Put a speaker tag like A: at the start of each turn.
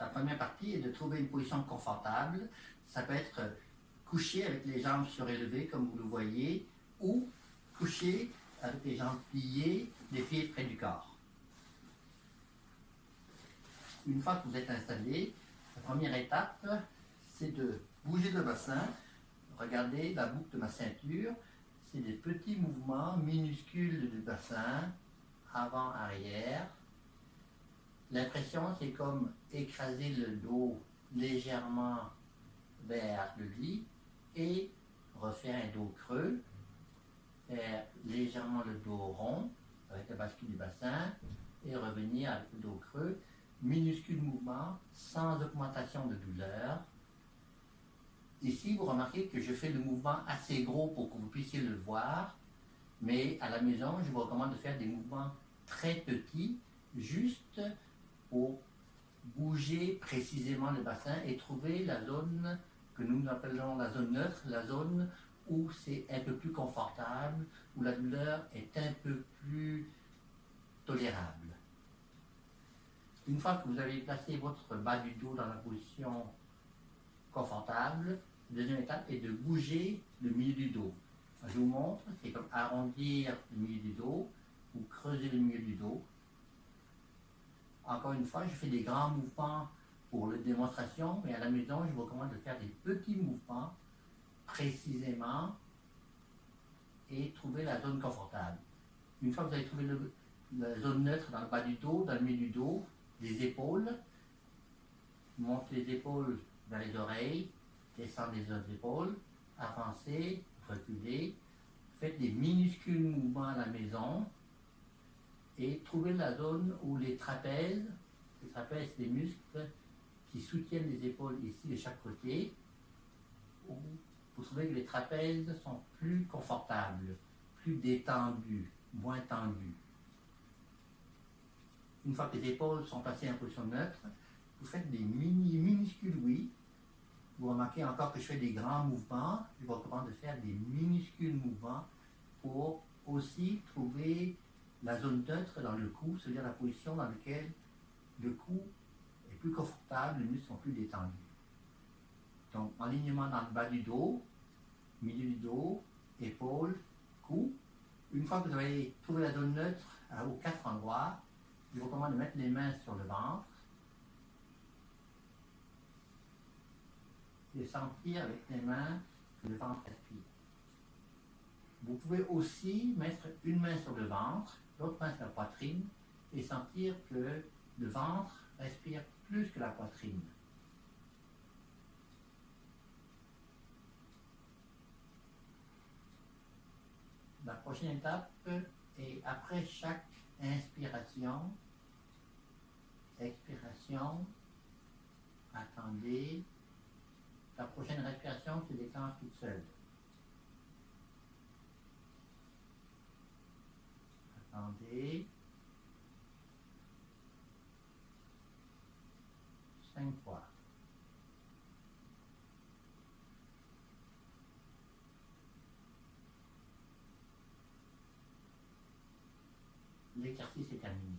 A: première partie est de trouver une position confortable. Ça peut être couché avec les jambes surélevées, comme vous le voyez, ou couché avec les jambes pliées, les pieds près du corps. Une fois que vous êtes installé, la première étape, c'est de bouger le bassin. Regardez la boucle de ma ceinture. C'est des petits mouvements minuscules du bassin, avant-arrière. L'impression, c'est comme écraser le dos légèrement vers le lit et refaire un dos creux, faire légèrement le dos rond avec la bascule du bassin et revenir avec le dos creux. Minuscule mouvement, sans augmentation de douleur. Ici, vous remarquez que je fais le mouvement assez gros pour que vous puissiez le voir, mais à la maison, je vous recommande de faire des mouvements très petits, juste pour bouger précisément le bassin et trouver la zone que nous appelons la zone neutre, la zone où c'est un peu plus confortable, où la douleur est un peu plus tolérable. Une fois que vous avez placé votre bas du dos dans la position confortable, la deuxième étape est de bouger le milieu du dos. Je vous montre, c'est comme arrondir le milieu du dos ou creuser le milieu du dos. Encore une fois, je fais des grands mouvements pour la démonstration, mais à la maison, je vous recommande de faire des petits mouvements précisément et trouver la zone confortable. Une fois que vous avez trouvé la zone neutre dans le bas du dos, dans le milieu du dos, les épaules, montez les épaules vers les oreilles, descendez les autres épaules, avancez, reculez, faites des minuscules mouvements à la maison et trouvez la zone où les trapèzes, c'est des muscles qui soutiennent les épaules ici de chaque côté, où vous trouvez que les trapèzes sont plus confortables, plus détendus, moins tendus. Une fois que les épaules sont passées en position neutre, vous faites des minuscules oui. Vous remarquez encore que je fais des grands mouvements. Je vous recommande de faire des minuscules mouvements pour aussi trouver la zone neutre dans le cou, c'est-à-dire la position dans laquelle le cou est plus confortable, les muscles sont plus détendus. Donc, alignement dans le bas du dos, milieu du dos, épaules, cou. Une fois que vous avez trouvé la zone neutre aux 4 endroits, je vous recommande de mettre les mains sur le ventre et sentir avec les mains que le ventre respire. Vous pouvez aussi mettre une main sur le ventre, l'autre main sur la poitrine et sentir que le ventre respire plus que la poitrine. La prochaine étape est après chaque inspiration, expiration, attendez. La prochaine respiration se déclenche toute seule. Attendez. 5 fois. L'exercice est terminé.